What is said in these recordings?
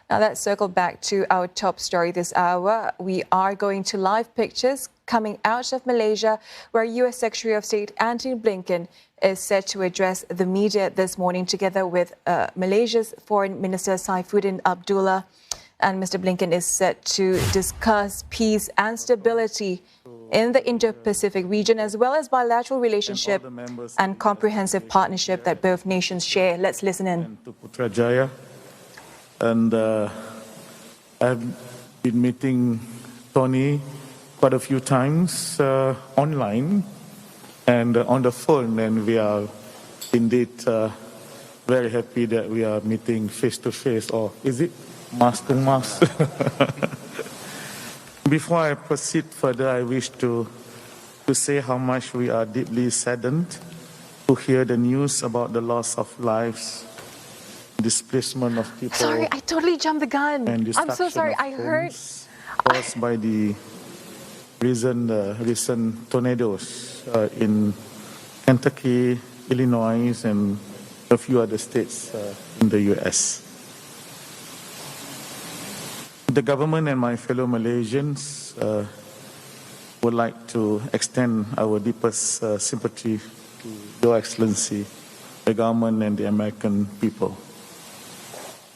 Now let's circle back to our top story this hour. We are going to live pictures coming out of Malaysia, where U.S. Secretary of State Antony Blinken is set to address the media this morning together with Malaysia's Foreign Minister Saifuddin Abdullah. And Mr. Blinken is set to discuss peace and stability in the Indo-Pacific region, as well as bilateral relationship and comprehensive partnership that both nations share. Let's listen in. And I've been meeting Tony quite a few times online and on the phone, and we are indeed very happy that we are meeting face to face, or is it mask to mask? Before I proceed further, I wish to say how much we are deeply saddened to hear the news about the loss of lives, displacement of people. Sorry, I totally jumped the gun. I'm so sorry. I heard caused by the recent tornadoes in Kentucky, Illinois, and a few other states in the U.S. The government and my fellow Malaysians would like to extend our deepest sympathy to Your Excellency, the government and the American people.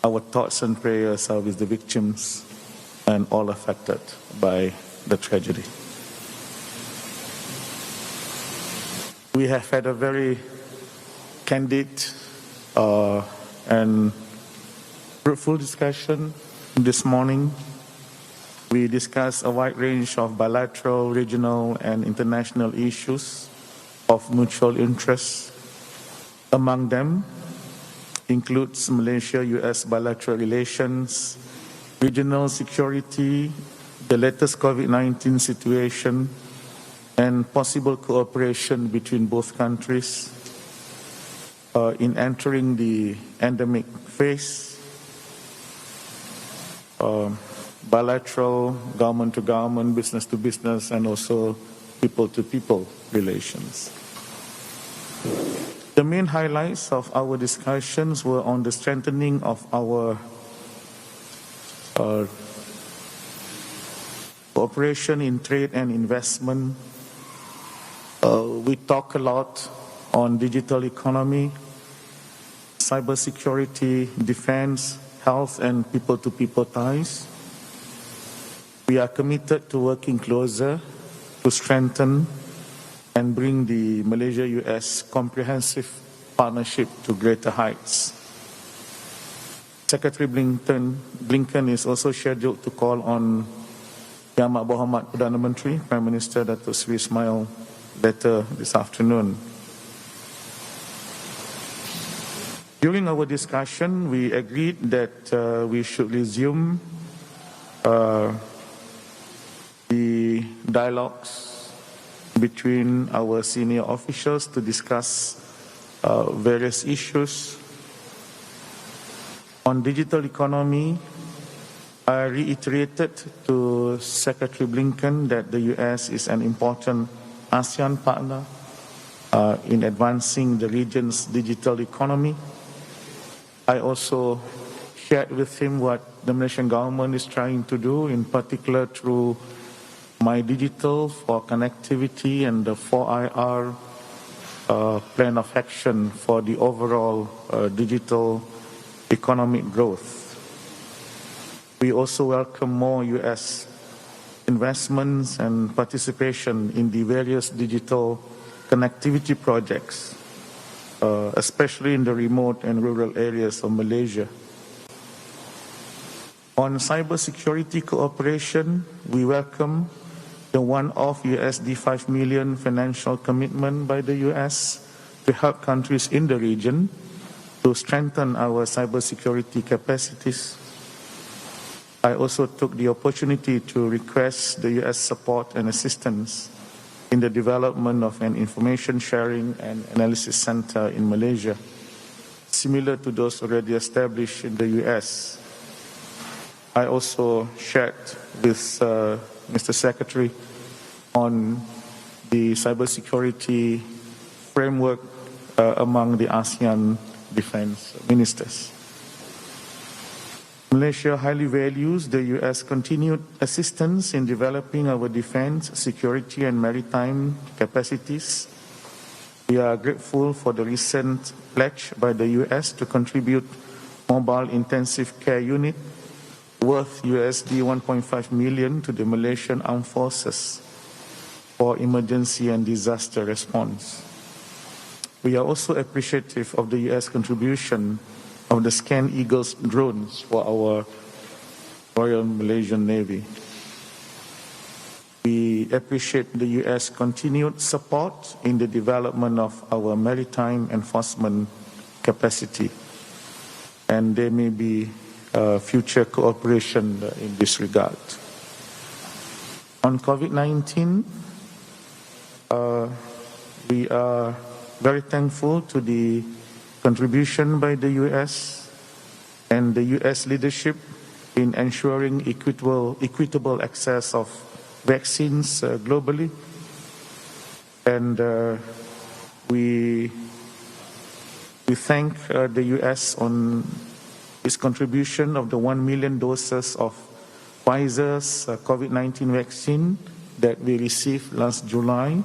Our thoughts and prayers are with the victims and all affected by the tragedy. We have had a very candid and fruitful discussion this morning. We discussed a wide range of bilateral, regional, and international issues of mutual interest. Among them includes Malaysia-US bilateral relations, regional security, the latest COVID-19 situation, and possible cooperation between both countries in entering the endemic phase, bilateral, government-to-government, business-to-business, and also people-to-people relations. The main highlights of our discussions were on the strengthening of our cooperation in trade and investment. We talk a lot on digital economy, cybersecurity, defense, health, and people-to-people ties. We are committed to working closer to strengthen and bring the Malaysia-US comprehensive partnership to greater heights. Secretary Blinken is also scheduled to call on Yang Amat Berhormat Perdana Menteri, Prime Minister Datuk Seri Ismail, later this afternoon. During our discussion, we agreed that we should resume the dialogues between our senior officials to discuss various issues. On digital economy, I reiterated to Secretary Blinken that the US is an important ASEAN partner in advancing the region's digital economy. I also shared with him what the Malaysian government is trying to do, in particular through My Digital for connectivity and the 4IR plan of action for the overall digital economic growth. We also welcome more US investments and participation in the various digital connectivity projects, especially in the remote and rural areas of Malaysia. On cybersecurity cooperation, we welcome the one-off USD 5 million financial commitment by the US to help countries in the region to strengthen our cybersecurity capacities. I also took the opportunity to request the US support and assistance in the development of an information sharing and analysis center in Malaysia, similar to those already established in the US. I also shared with Mr. Secretary on the cybersecurity framework among the ASEAN defense ministers. Malaysia highly values the U.S. continued assistance in developing our defense, security, and maritime capacities. We are grateful for the recent pledge by the U.S. to contribute mobile intensive care unit worth USD 1.5 million to the Malaysian Armed Forces for emergency and disaster response. We are also appreciative of the U.S. contribution of the Scan Eagles drones for our Royal Malaysian Navy. We appreciate the U.S. continued support in the development of our maritime enforcement capacity, and there may be future cooperation in this regard. On COVID-19, we are very thankful to the contribution by the U.S. and the U.S. leadership in ensuring equitable access of vaccines globally. And we thank the U.S. on its contribution of the 1 million doses of Pfizer's COVID-19 vaccine that we received last July,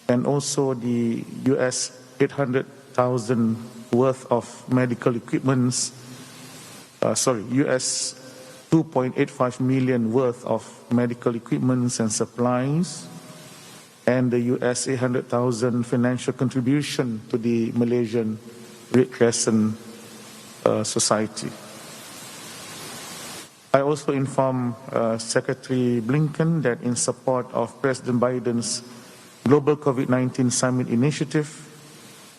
and also the U.S. 800,000 worth of medical equipments, US 2.85 million worth of medical equipments and supplies, and the US 800,000 financial contribution to the Malaysian Red Crescent Society. I also informed Secretary Blinken that in support of President Biden's Global COVID-19 Summit Initiative,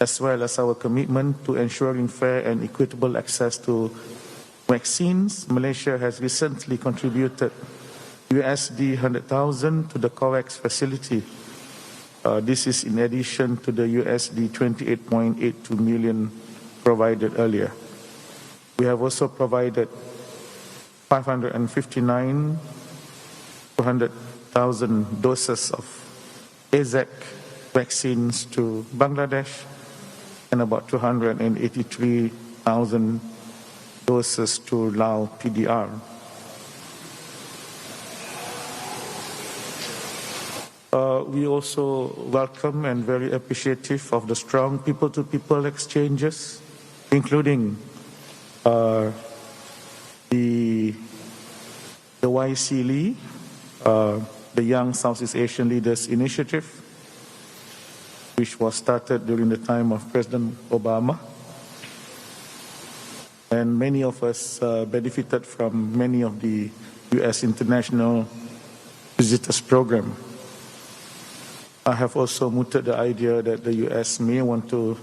as well as our commitment to ensuring fair and equitable access to vaccines, Malaysia has recently contributed USD 100,000 to the COVAX facility. This is in addition to the USD 28.82 million provided earlier. We have also provided 200,000 doses of AZEC vaccines to Bangladesh and about 283,000 doses to Lao PDR. We also welcome and very appreciative of the strong people-to-people exchanges, including the YCLE, the Young Southeast Asian Leaders Initiative, which was started during the time of President Obama. And many of us benefited from many of the U.S. International Visitors Program. I have also mooted the idea that the U.S. may want to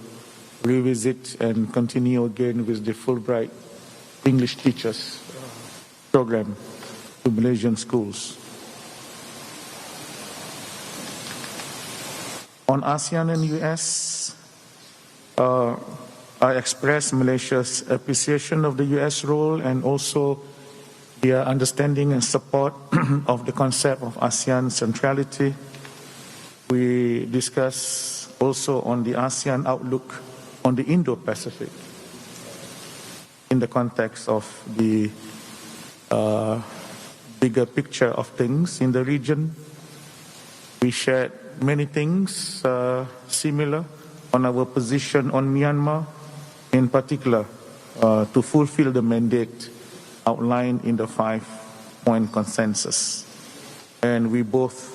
revisit and continue again with the Fulbright English Teachers Program to Malaysian schools. On ASEAN and U.S., I express Malaysia's appreciation of the U.S. role and also their understanding and support of the concept of ASEAN centrality. We discuss also on the ASEAN outlook on the Indo-Pacific in the context of the bigger picture of things in the region. We shared many things similar on our position on Myanmar, in particular to fulfill the mandate outlined in the 5-point consensus. And we both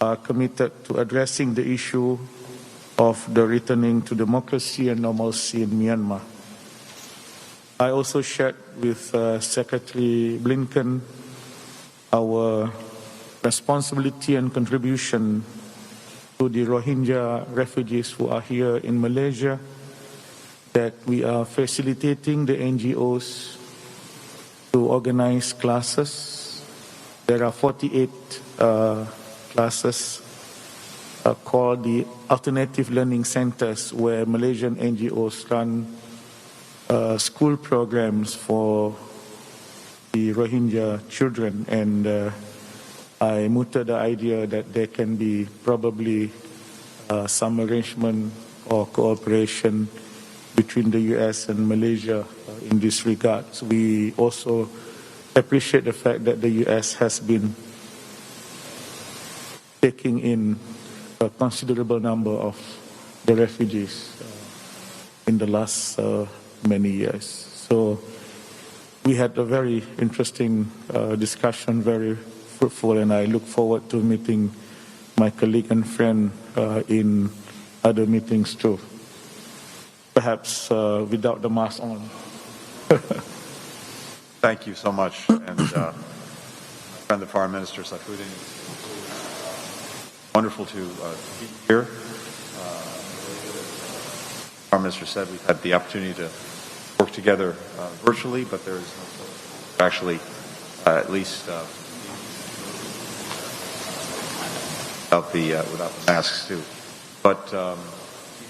are committed to addressing the issue of the returning to democracy and normalcy in Myanmar. I also shared with Secretary Blinken our responsibility and contribution to the Rohingya refugees who are here in Malaysia, that we are facilitating the NGOs to organize classes. There are 48 classes called the Alternative Learning Centers, where Malaysian NGOs run school programs for the Rohingya children, and I mooted the idea that there can be probably some arrangement or cooperation between the U.S. and Malaysia in this regard. So we also appreciate the fact that the U.S. has been taking in a considerable number of the refugees in the last many years. So we had a very interesting discussion, very fruitful, and I look forward to meeting my colleague and friend in other meetings too. Perhaps without the mask on. Thank you so much. And my friend, the Foreign Minister, Saifuddin, wonderful to be here. The Foreign Minister said we've had the opportunity to work together virtually, but there is no actually at least without the masks too. But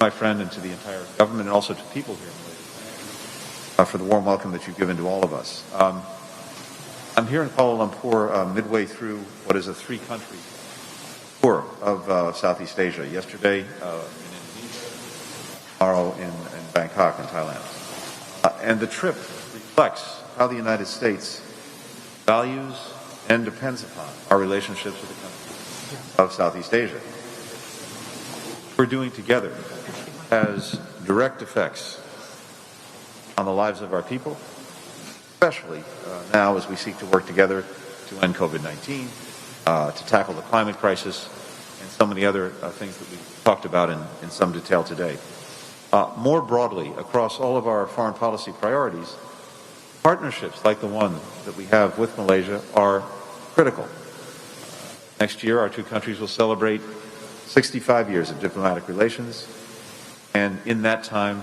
my friend, and to the entire government, and also to people here in Malaysia, for the warm welcome that you've given to all of us. I'm here in Kuala Lumpur midway through what is a three-country tour of Southeast Asia. Yesterday in Indonesia, tomorrow in Bangkok in Thailand. And the trip reflects how the United States values and depends upon our relationships with the countries of Southeast Asia. What we're doing together has direct effects on the lives of our people, especially now as we seek to work together to end COVID-19, to tackle the climate crisis, and so many other things that we've talked about in some detail today. More broadly, across all of our foreign policy priorities, partnerships like the one that we have with Malaysia are critical. Next year, our two countries will celebrate 65 years of diplomatic relations, and in that time,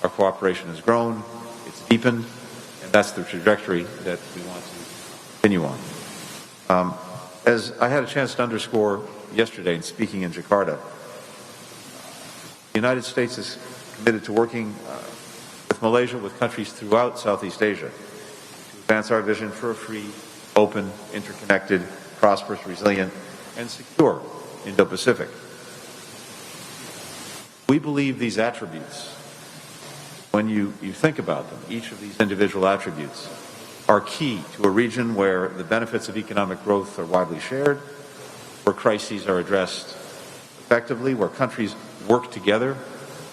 our cooperation has grown, it's deepened, and that's the trajectory that we want to continue on. As I had a chance to underscore yesterday in speaking in Jakarta, the United States is committed to working with Malaysia, with countries throughout Southeast Asia, to advance our vision for a free, open, interconnected, prosperous, resilient, and secure Indo-Pacific. We believe these attributes, when you think about them, each of these individual attributes, are key to a region where the benefits of economic growth are widely shared, where crises are addressed effectively, where countries work together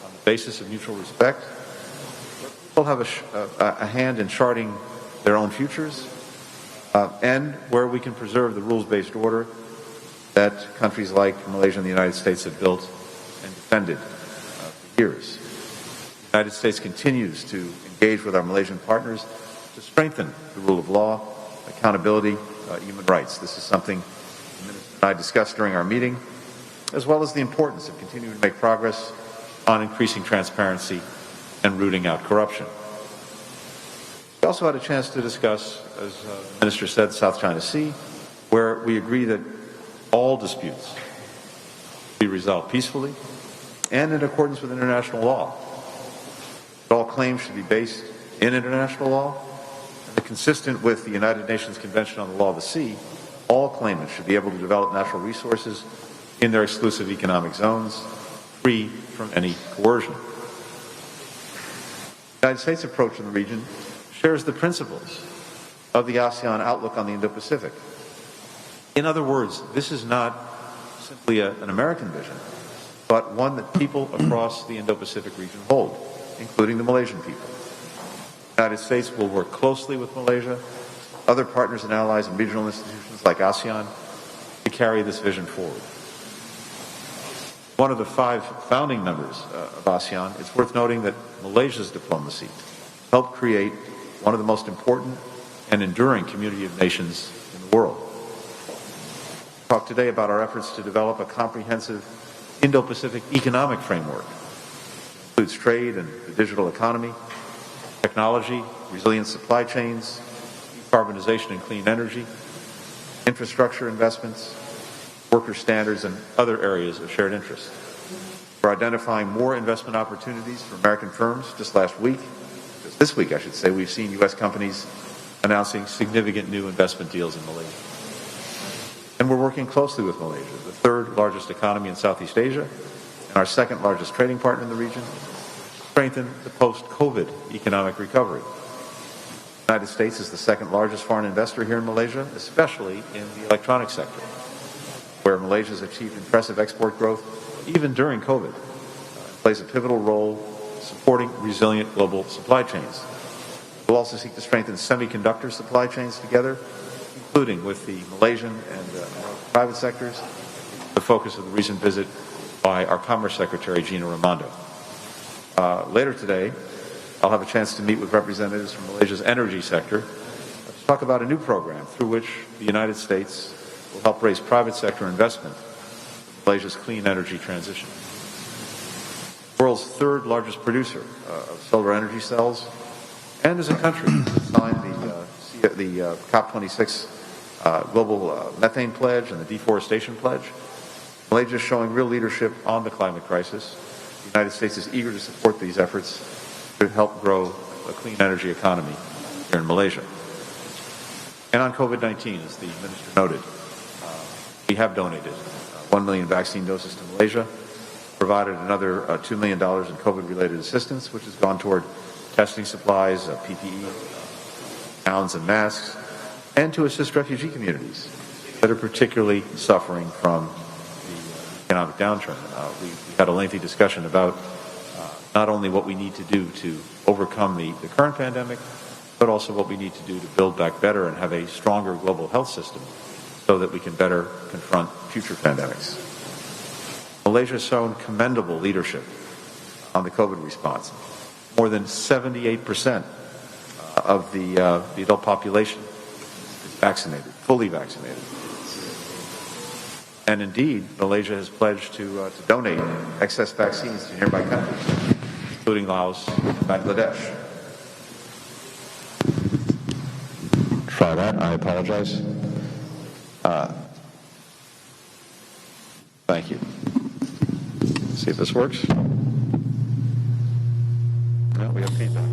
on the basis of mutual respect, where people have a hand in charting their own futures, and where we can preserve the rules-based order that countries like Malaysia and the United States have built and defended for years. The United States continues to engage with our Malaysian partners to strengthen the rule of law, accountability, human rights. This is something the Minister and I discussed during our meeting, as well as the importance of continuing to make progress on increasing transparency and rooting out corruption. We also had a chance to discuss, as the Minister said, the South China Sea, where we agree that all disputes be resolved peacefully and in accordance with international law. All claims should be based in international law, and consistent with the United Nations Convention on the Law of the Sea, all claimants should be able to develop natural resources in their exclusive economic zones, free from any coercion. The United States' approach in the region shares the principles of the ASEAN outlook on the Indo-Pacific. In other words, this is not simply an American vision, but one that people across the Indo-Pacific region hold, including the Malaysian people. The United States will work closely with Malaysia, other partners and allies and regional institutions like ASEAN to carry this vision forward. One of the 5 founding members of ASEAN, it's worth noting that Malaysia's diplomacy helped create one of the most important and enduring community of nations in the world. We'll talk today about our efforts to develop a comprehensive Indo-Pacific economic framework. It includes trade and the digital economy, technology, resilient supply chains, decarbonization and clean energy, infrastructure investments, worker standards, and other areas of shared interest. We're identifying more investment opportunities for American firms. Just this week, I should say, we've seen U.S. companies announcing significant new investment deals in Malaysia. And we're working closely with Malaysia, the 3rd largest economy in Southeast Asia, and our 2nd largest trading partner in the region, strengthen the post-COVID economic recovery. The United States is the second largest foreign investor here in Malaysia, especially in the electronics sector, where Malaysia has achieved impressive export growth even during COVID. It plays a pivotal role supporting resilient global supply chains. We'll also seek to strengthen semiconductor supply chains together, including with the Malaysian and private sectors, the focus of the recent visit by our Commerce Secretary, Gina Raimondo. Later today, I'll have a chance to meet with representatives from Malaysia's energy sector to talk about a new program through which the United States will help raise private sector investment in Malaysia's clean energy transition. The world's third largest producer of solar energy cells, and as a country, signed the COP26 Global Methane Pledge and the Deforestation Pledge. Malaysia is showing real leadership on the climate crisis. The United States is eager to support these efforts to help grow a clean energy economy here in Malaysia. And on COVID-19, as the Minister noted, we have donated 1 million vaccine doses to Malaysia, provided another $2 million in COVID-related assistance, which has gone toward testing supplies, PPE, gowns and masks, and to assist refugee communities that are particularly suffering from the economic downturn. We had a lengthy discussion about not only what we need to do to overcome the current pandemic, but also what we need to do to build back better and have a stronger global health system so that we can better confront future pandemics. Malaysia has shown commendable leadership on the COVID response. More than 78% of the adult population is vaccinated, fully vaccinated. And indeed, Malaysia has pledged to donate excess vaccines to nearby countries, including Laos and Bangladesh. Try that. I apologize. Thank you. See if this works. No, we have feedback.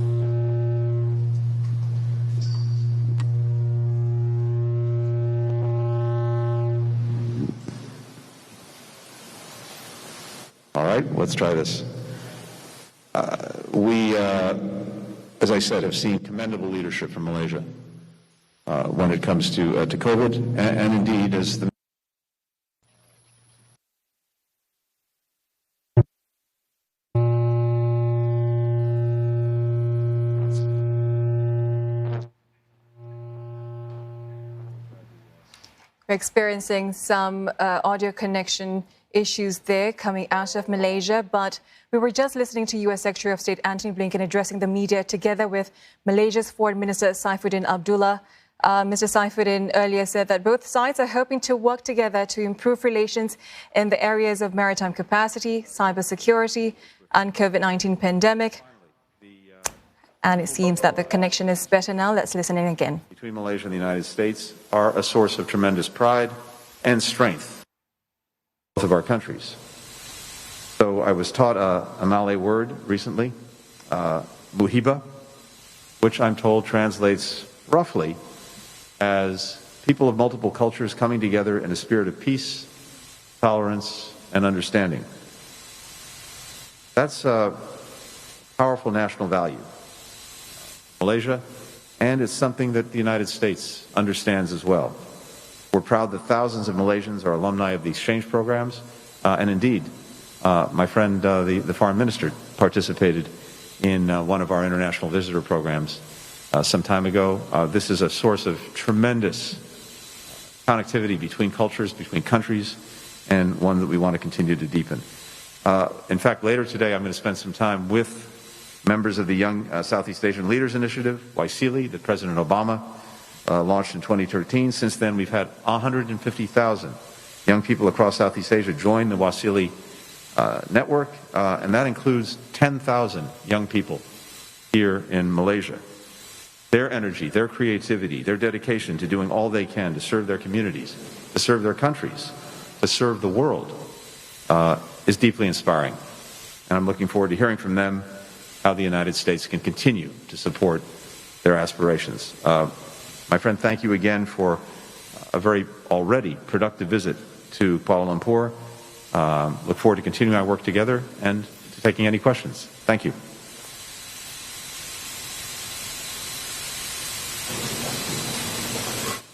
All right, let's try this. We, as I said, have seen commendable leadership from Malaysia when it comes to COVID, and indeed, as the We're experiencing some audio connection issues there coming out of Malaysia, but we were just listening to U.S. Secretary of State Antony Blinken addressing the media together with Malaysia's Foreign Minister Saifuddin Abdullah. Mr. Saifuddin earlier said that both sides are hoping to work together to improve relations in the areas of maritime capacity, cybersecurity, and COVID-19 pandemic. And it seems that the connection is better now. Let's listen in again. Between Malaysia and the United States are a source of tremendous pride and strength both of our countries. So I was taught a Malay word recently, muhiba, which I'm told translates roughly as people of multiple cultures coming together in a spirit of peace, tolerance, and understanding. That's a powerful national value. Malaysia, and it's something that the United States understands as well. We're proud that thousands of Malaysians are alumni of the exchange programs, and indeed, my friend, the foreign minister, participated in one of our international visitor programs some time ago. This is a source of tremendous connectivity between cultures, between countries, and one that we want to continue to deepen. In fact, later today, I'm going to spend some time with members of the Young Southeast Asian Leaders Initiative, YSEALI, that President Obama launched in 2013. Since then, we've had 150,000 young people across Southeast Asia join the YSEALI network, and that includes 10,000 young people here in Malaysia. Their energy, their creativity, their dedication to doing all they can to serve their communities, to serve their countries, to serve the world is deeply inspiring. And I'm looking forward to hearing from them how the United States can continue to support their aspirations. My friend, thank you again for a very already productive visit to Kuala Lumpur. Look forward to continuing our work together and to taking any questions. Thank you.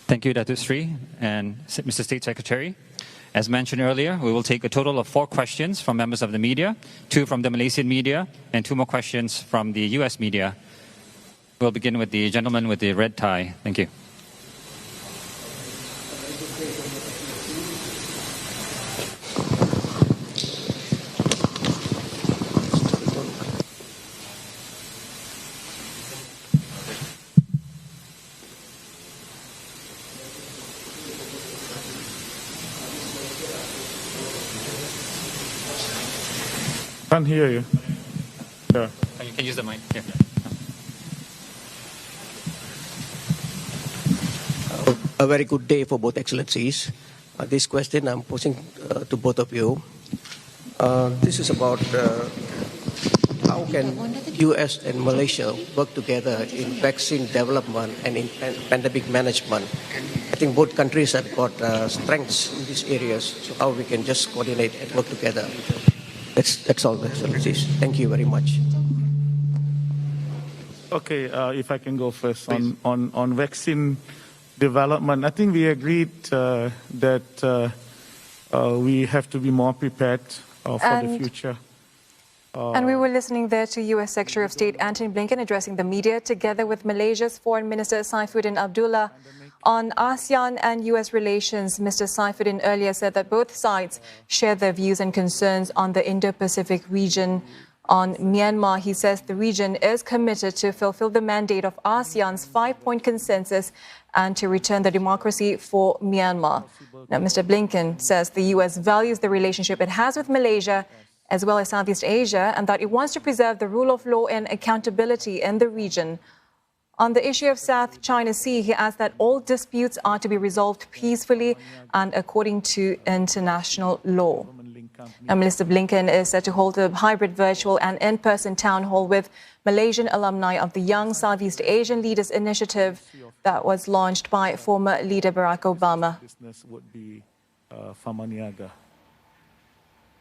Thank you, Datuk Sri and Mr. State Secretary. As mentioned earlier, we will take a total of 4 questions from members of the media, 2 from the Malaysian media, and 2 more questions from the US media. We'll begin with the gentleman with the red tie. Thank you. Can't hear you. Yeah. You can use the mic. Yeah. A very good day for both excellencies. This question I'm posing to both of you. This is about how can US and Malaysia work together in vaccine development and in pandemic management. I think both countries have got strengths in these areas, so how we can just coordinate and work together. That's all, excellencies. Thank you very much. Okay, if I can go first on vaccine development. I think we agreed that we have to be more prepared for the future. And we were listening there to U.S. Secretary of State Antony Blinken addressing the media together with Malaysia's Foreign Minister Saifuddin Abdullah. On ASEAN and U.S. relations, Mr. Saifuddin earlier said that both sides share their views and concerns on the Indo-Pacific region. On Myanmar, he says the region is committed to fulfill the mandate of ASEAN's 5-point consensus and to return the democracy for Myanmar. Now, Mr. Blinken says the U.S. values the relationship it has with Malaysia as well as Southeast Asia and that it wants to preserve the rule of law and accountability in the region. On the issue of South China Sea, he adds that all disputes are to be resolved peacefully and according to international law. Now, Minister Blinken is set to hold a hybrid virtual and in-person town hall with Malaysian alumni of the Young Southeast Asian Leaders Initiative that was launched by former leader Barack Obama. Business would be Famaniaga.